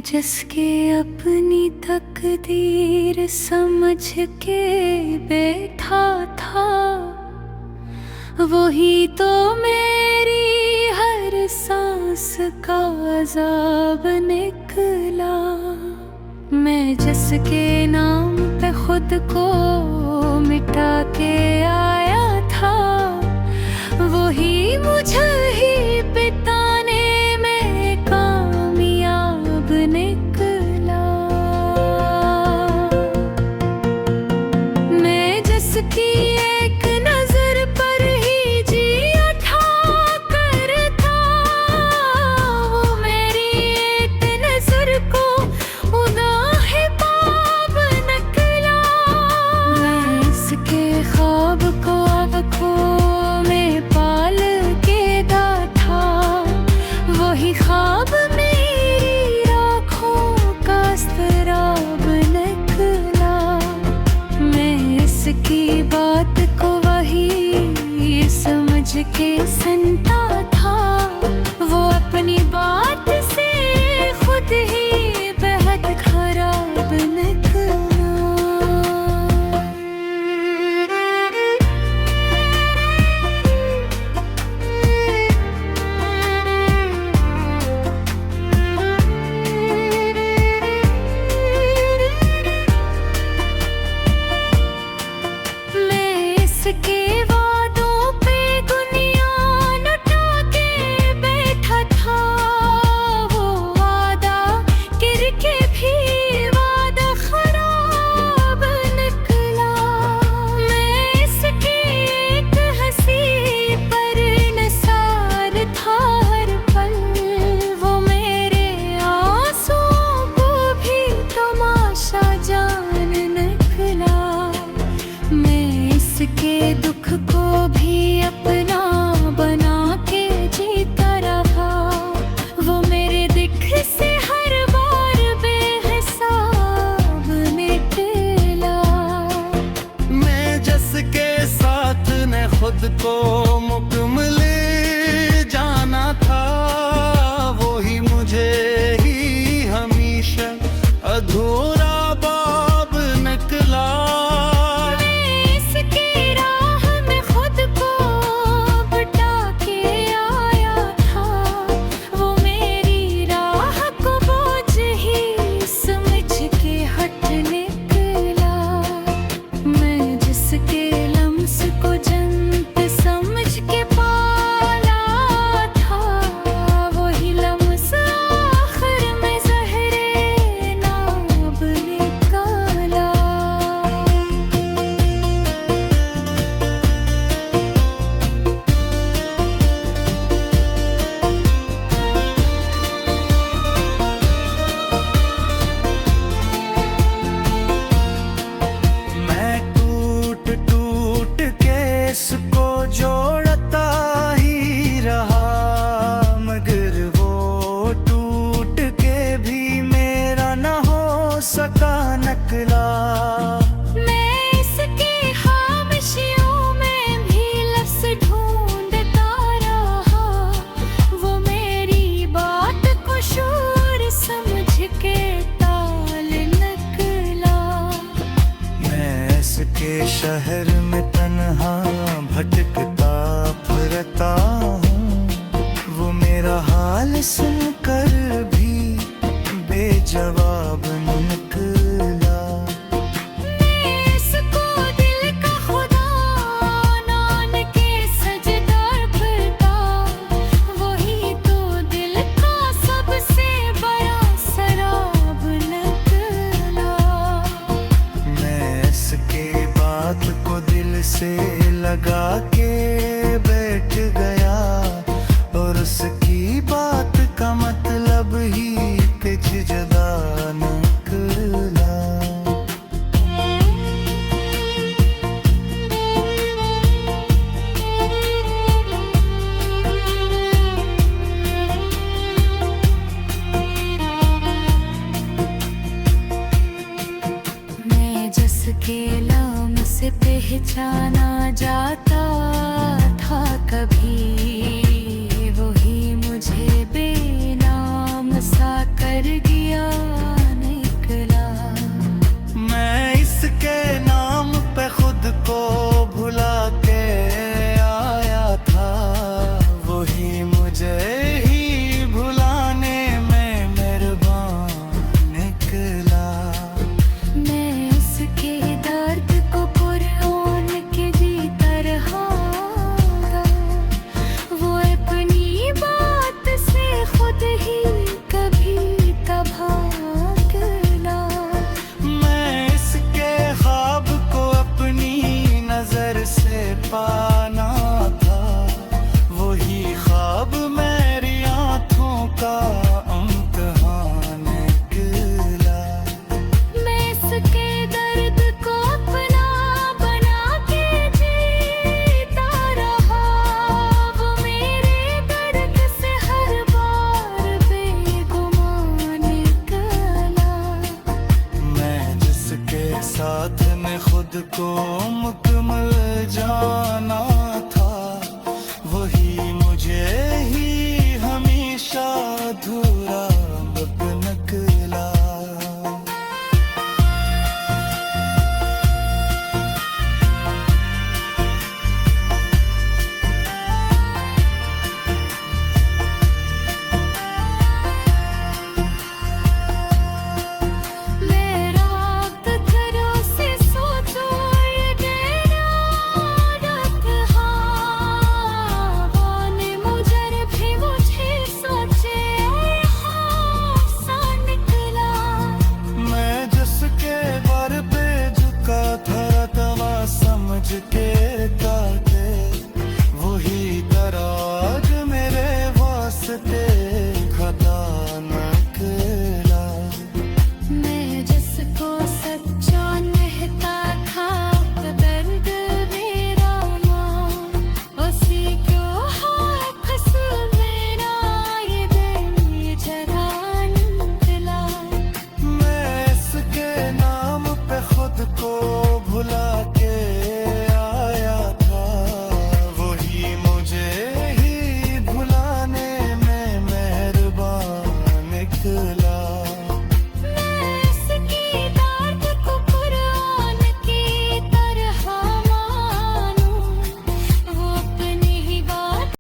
जिसके अपनी तकदीर समझ के बैठा था, वही तो मेरी हर सांस का अज़ाब निकला। मैं जिसके नाम पे खुद को मिटा के आया था, वही मुझे ही बिताने में कामयाब निकला। मैं जिसकी एक नजर पर ही जिया था करता, वो मेरी एक नजर को उदाहे पाप निकला। मैं इसके ख्वाब को आँखों में पाल के दा था, वही ख्वाब मेरी आँखों का स्तराब निकला। मैं इसकी बात को वही समझ के सुनता था, वो अपनी बात से खुद ही बेहद खराब निकला। मैं इसके वादों पे दुनिया लुटा के बैठा था, वो वादा करके भी वादा खराब निकला। मैं इसकी एक हंसी पर निसार था हर पल, वो मेरे आंसुओं को भी तमाशा जान निकला। मैं इसके दुख को भी अपना बना के जीता रहा, वो मेरे दिख से हर बार बेहिसाब निकला। मैं जिसके साथ ने खुद को मुकम्मल जाना था, वही मुझे ही हमेशा अधूरा बाब निकला। मैं इसकी राह में खुद को बटा के आया था, वो मेरी राह को बोझ ही समझ के हट निकला। मैं जिसके लम्स को जन्नत समझ के पाला था, वही लम्स आखिर में ज़हरे नाब निकाला। मैं टूट टूट के इसको जोड़ता ही रहा, मगर वो टूट के भी मेरा न हो सका नकला। मैं इसकी खामोशियों में भी लफ्ज़ ढूंढता रहा, वो मेरी बात को शोर समझ के टाल निकला। मैं इसके शहर में तन्हा भटकता फिरता हूँ, वो मेरा हाल सुनकर भी बेजवाब निकला। मैं इसको दिल का खुदा नान के सजदार करता, वही तो दिल का सबसे बड़ा सराब निकला। मैं इसके बात को दिल से लगा के बैठ गया, और उसकी बात का मतलब ही कुछ जुदा निकला। मैं जिसके लम्स पहचाना